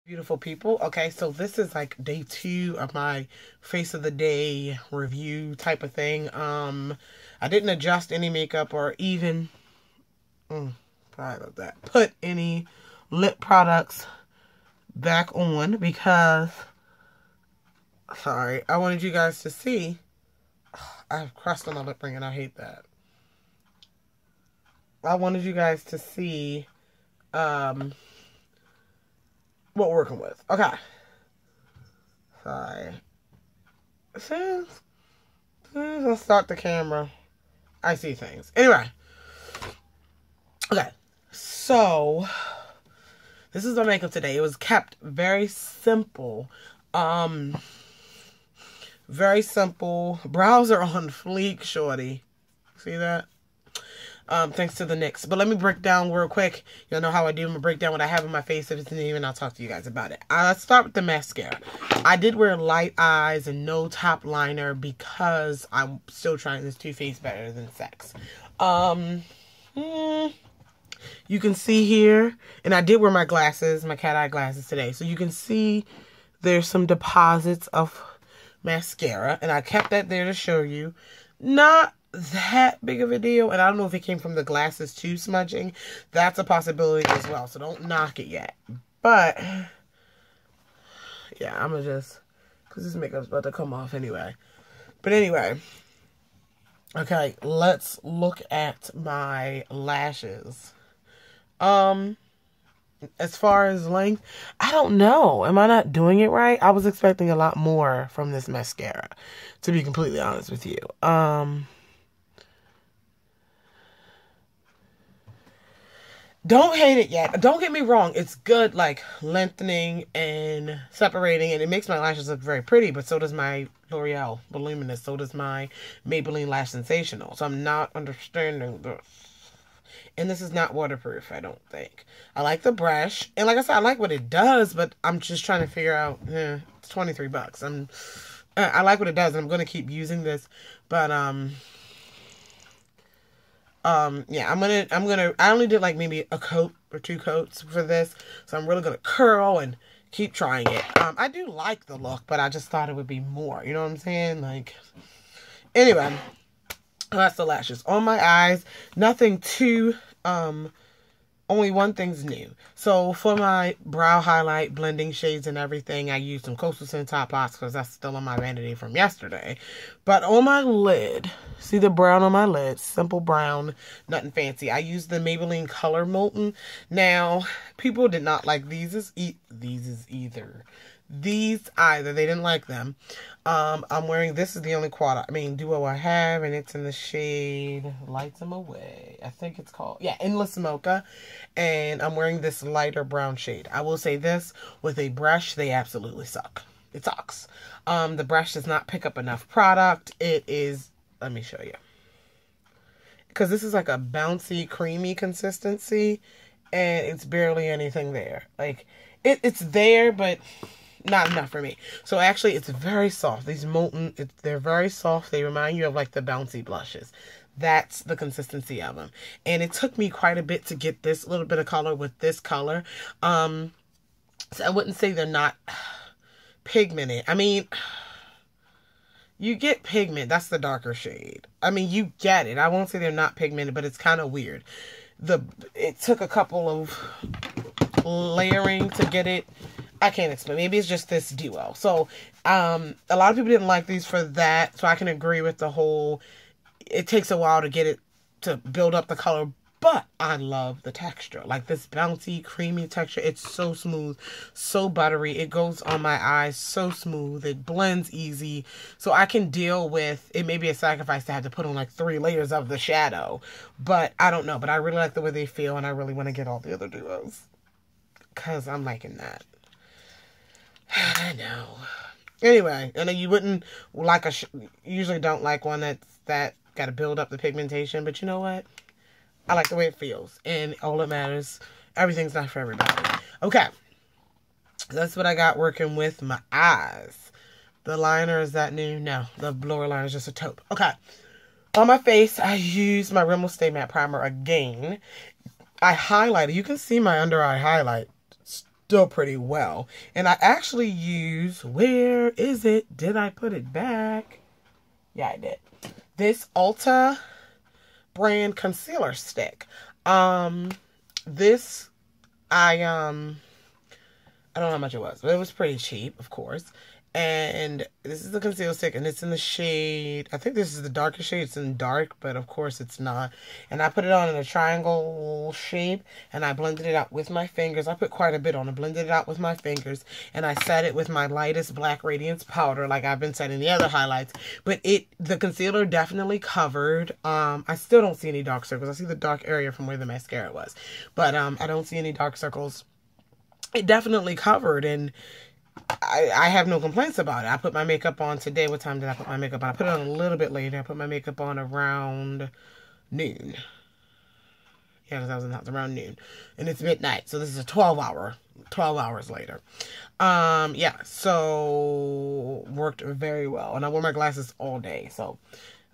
Beautiful people. Okay, so this is like day 2 of my face of the day review type of thing. I didn't adjust any makeup or even sorry about that, put any lip products back on because I wanted you guys to see. I have crust on my lip ring and I hate that. I wanted you guys to see what we're working with. Okay. Sorry. As soon as I start the camera, I see things. Anyway. Okay. So, this is my makeup today. It was kept very simple. Very simple. Brows are on fleek, shorty. See that? Thanks to the NYX. But let me break down real quick. You'll know how I do. I'm going to break down what I have on my face. If it's new, and I'll talk to you guys about it. Let's start with the mascara. I did wear light eyes and no top liner because I'm still trying this Too Faced Better Than Sex. You can see here, and I did wear my glasses, my cat eye glasses today. So you can see there's some deposits of mascara, and I kept that there to show you. Not that big of a deal, and I don't know if it came from the glasses too smudging. That's a possibility as well, so don't knock it yet. But yeah, I'm gonna just, because this makeup's about to come off anyway. But anyway, okay, let's look at my lashes. As far as length, I don't know. Am I not doing it right? I was expecting a lot more from this mascara, to be completely honest with you. Don't hate it yet. Don't get me wrong. It's good, like, lengthening and separating, and it makes my lashes look very pretty, but so does my L'Oreal Voluminous. So does my Maybelline Lash Sensational. So I'm not understanding this. And this is not waterproof, I don't think. I like the brush. And like I said, I like what it does, but I'm just trying to figure out, it's 23 bucks. I like what it does, and I'm going to keep using this. But, yeah, I only did like maybe a coat or 2 coats for this. So I'm really going to curl and keep trying it. I do like the look, but I just thought it would be more. You know what I'm saying? Like, anyway, that's the lashes. On my eyes, nothing too, only one thing's new. So for my brow highlight, blending shades and everything, I used some Coastal Scent Top Lots because that's still on my vanity from yesterday. But on my lid, see the brown on my lid? Simple brown, nothing fancy. I used the Maybelline Color Molten. Now, people did not like these either. They didn't like them. I'm wearing, this is the only duo I have, and it's in the shade Light Them Away. I think it's called, yeah, Endless Mocha. And I'm wearing this lighter brown shade. I will say this, with a brush, they absolutely suck. It sucks. The brush does not pick up enough product. It is, let me show you. Because this is like a bouncy, creamy consistency, and it's barely anything there. Like, it's there, but not enough for me. So actually, it's very soft. These Molten, they're very soft. They remind you of like the bouncy blushes. That's the consistency of them. And it took me quite a bit to get this little bit of color with this color. So I wouldn't say they're not pigmented. I mean, you get pigment. That's the darker shade. I mean, you get it. I won't say they're not pigmented, but it's kind of weird. It took a couple of layering to get it. I can't explain. Maybe it's just this duo. So, a lot of people didn't like these for that. So I can agree with the whole, it takes a while to get it to build up the color. But I love the texture. Like this bouncy, creamy texture. It's so smooth, so buttery. It goes on my eyes so smooth. It blends easy. So I can deal with, it may be a sacrifice to have to put on like 3 layers of the shadow. But I don't know. But I really like the way they feel. And I really want to get all the other duos. Because I'm liking that. I know. Anyway, I know you wouldn't like usually don't like one that got to build up the pigmentation, but you know what? I like the way it feels, and all that matters, everything's not for everybody. Okay, that's what I got working with my eyes. The liner, is that new? No, the lower liner is just a taupe. Okay, on my face, I used my Rimmel Stay Matte Primer again. I highlighted, you can see my under eye highlight still pretty well. And I actually use, where is it? Did I put it back? Yeah, I did. This Ulta brand concealer stick. This, I don't know how much it was, but it was pretty cheap, of course. And this is the concealer stick, and it's in the shade, I think this is the darkest shade. It's in dark, but of course it's not. And I put it on in a triangle shape, and I blended it out with my fingers. I put quite a bit on it, blended it out with my fingers, and I set it with my lightest Black Radiance powder, like I've been setting the other highlights. But the concealer definitely covered. I still don't see any dark circles. I see the dark area from where the mascara was, but I don't see any dark circles. It definitely covered, and I have no complaints about it. I put my makeup on today. What time did I put my makeup on? I put it on a little bit later. I put my makeup on around noon. Yeah, because I was in the house around noon. And it's midnight. So this is a 12 hours later. Yeah, so worked very well. And I wore my glasses all day. So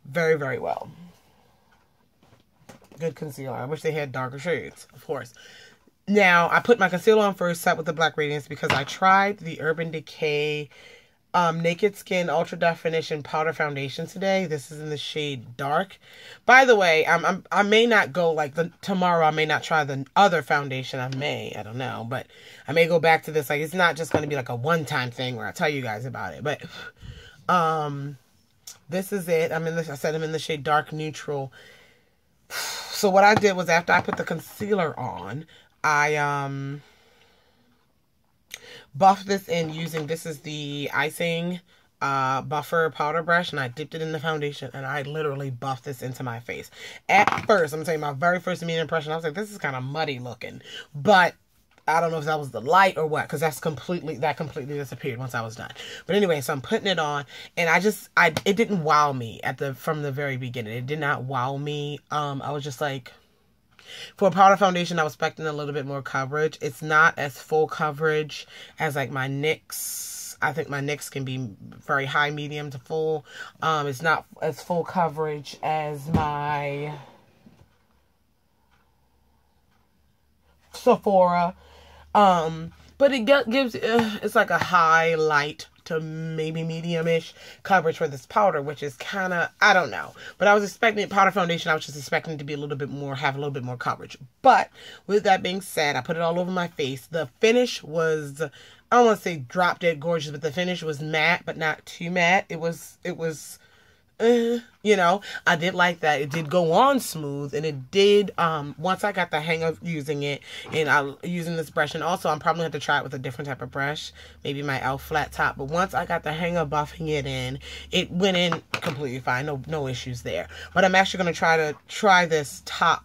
very, very well. Good concealer. I wish they had darker shades, of course. Now, I put my concealer on first, set with the Black Radiance, because I tried the Urban Decay Naked Skin Ultra Definition Powder Foundation today. This is in the shade Dark. By the way, I may not go, like, tomorrow I may not try the other foundation. I don't know. But I may go back to this. Like, it's not just going to be like a one-time thing where I tell you guys about it. But, this is it. I said I'm in the shade Dark Neutral. So what I did was, after I put the concealer on, I buffed this in using, this is the Icing buffer powder brush, and I dipped it in the foundation, and I literally buffed this into my face. At first, I'm going to tell you my very first immediate impression, I was like, this is kind of muddy looking, but I don't know if that was the light or what, because that completely disappeared once I was done. But anyway, so I'm putting it on, and it didn't wow me from the very beginning. It did not wow me. I was just like, for a powder foundation, I was expecting a little bit more coverage. It's not as full coverage as like my NYX. I think my NYX can be very high, medium to full. It's not as full coverage as my Sephora. But it gives, it's like a high, light to maybe medium-ish coverage for this powder, which is kind of, I don't know. But I was expecting powder foundation, I was just expecting it to be have a little bit more coverage. But with that being said, I put it all over my face. The finish was, I don't want to say drop dead gorgeous, but the finish was matte, but not too matte. It was, you know, I did like that. It did go on smooth, and it did, once I got the hang of using it, and using this brush, and also I'm probably going to have to try it with a different type of brush, maybe my e.l.f. flat top, but once I got the hang of buffing it in, it went in completely fine, no issues there. But I'm actually going to try this top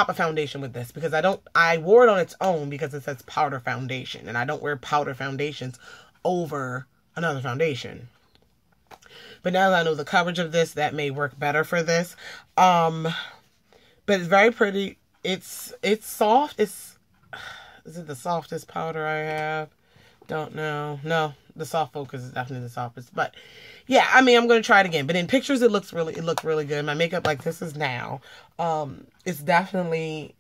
of foundation with this, because I wore it on its own because it says powder foundation, and I don't wear powder foundations over another foundation. But now that I know the coverage of this, that may work better for this. But it's very pretty. It's soft. Is it the softest powder I have? Don't know. No, the soft focus is definitely the softest. But yeah, I mean, I'm going to try it again. But in pictures, it looked really good. My makeup, like this is now, it's definitely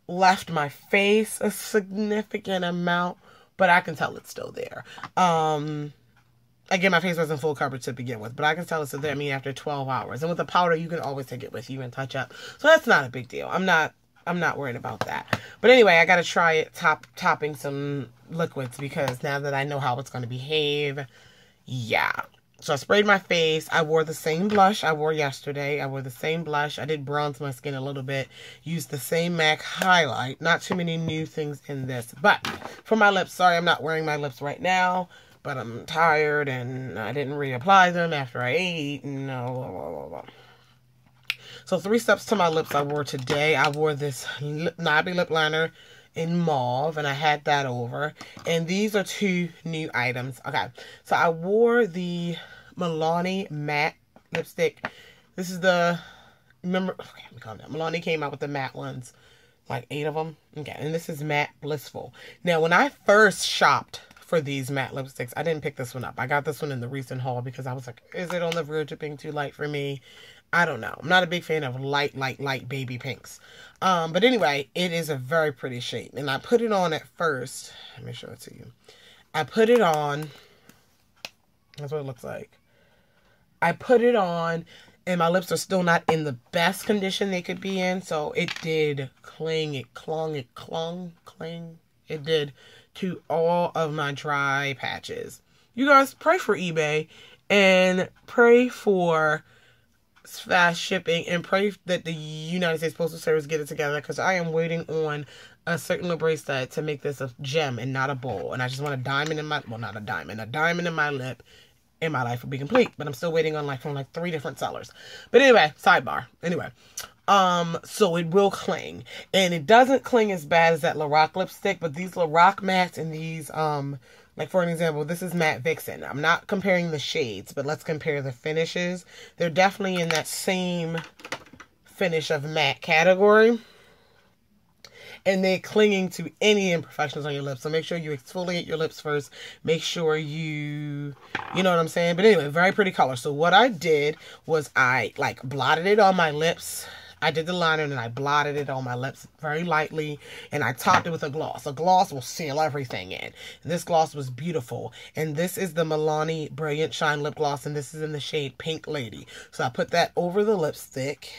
left my face a significant amount, but I can tell it's still there. Again, my face wasn't full coverage to begin with, but I can tell it's still there. I mean, after 12 hours. And with the powder, you can always take it with you and touch up. So that's not a big deal. I'm not worried about that. But anyway, I got to try it topping some liquids, because now that I know how it's going to behave, yeah. So I sprayed my face. I wore the same blush I wore yesterday. I wore the same blush. I did bronze my skin a little bit. Used the same MAC highlight. Not too many new things in this. But for my lips, sorry, I'm not wearing my lips right now. But I'm tired, and I didn't reapply them after I ate, and blah, blah, blah. So 3 steps to my lips I wore today. I wore this knobby lip liner in mauve, and I had that over. And these are 2 new items. Okay, so I wore the Milani matte lipstick. This is the, remember, okay, let me calm down. Milani came out with the matte ones, like 8 of them. Okay, and this is Matte Blissful. Now, when I first shopped for these matte lipsticks, I didn't pick this one up. I got this one in the recent haul because I was like, is it on the verge of being too light for me? I don't know. I'm not a big fan of light baby pinks. But anyway, it is a very pretty shade. And I put it on at first. Let me show it to you. I put it on. That's what it looks like. I put it on, and my lips are still not in the best condition they could be in. So it did cling, it clung, it clung, cling. It did to all of my dry patches. You guys, pray for eBay and pray for fast shipping and pray that the United States Postal Service get it together, because I am waiting on a certain little bracelet to make this a gem and not a bowl. And I just want a diamond in my, well, not a diamond in my lip, and my life will be complete. But I'm still waiting on from 3 different sellers. But anyway, sidebar. Anyway, so it will cling, and it doesn't cling as bad as that Lorac lipstick, but these Lorac mattes and these, like for an example, this is Matte Vixen. I'm not comparing the shades, but let's compare the finishes. They're definitely in that same finish of matte category, and they're clinging to any imperfections on your lips. So make sure you exfoliate your lips first. Make sure you know what I'm saying? But anyway, very pretty color. So what I did was I blotted it on my lips. I did the liner and I blotted it on my lips very lightly, and I topped it with a gloss. A gloss will seal everything in. And this gloss was beautiful. And this is the Milani Brilliant Shine Lip Gloss, and this is in the shade Pink Lady. So I put that over the lipstick,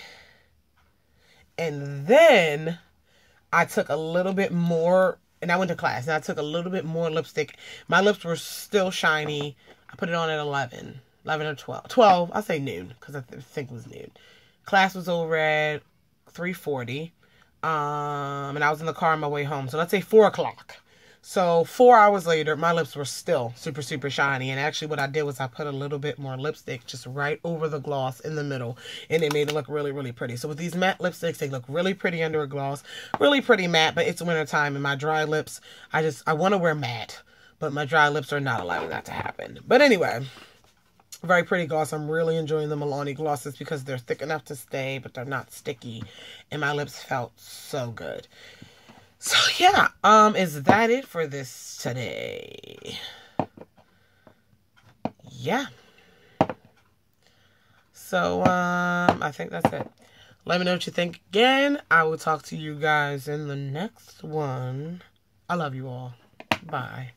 and then I took a little bit more, and I went to class, and I took a little bit more lipstick. My lips were still shiny. I put it on at 11 or 12. 12, I'll say noon, because I think it was noon. Class was over at 3:40, and I was in the car on my way home. So let's say 4 o'clock. So 4 hours later, my lips were still super, super shiny. And actually what I did was I put a little bit more lipstick just right over the gloss in the middle, and it made it look really, really pretty. So with these matte lipsticks, they look really pretty under a gloss, really pretty matte, but it's winter time, and my dry lips, I want to wear matte, but my dry lips are not allowing that to happen. But anyway, very pretty gloss. I'm really enjoying the Milani glosses because they're thick enough to stay, but they're not sticky. And my lips felt so good. So yeah, is that it for this today? Yeah. So, I think that's it. Let me know what you think again. I will talk to you guys in the next one. I love you all. Bye.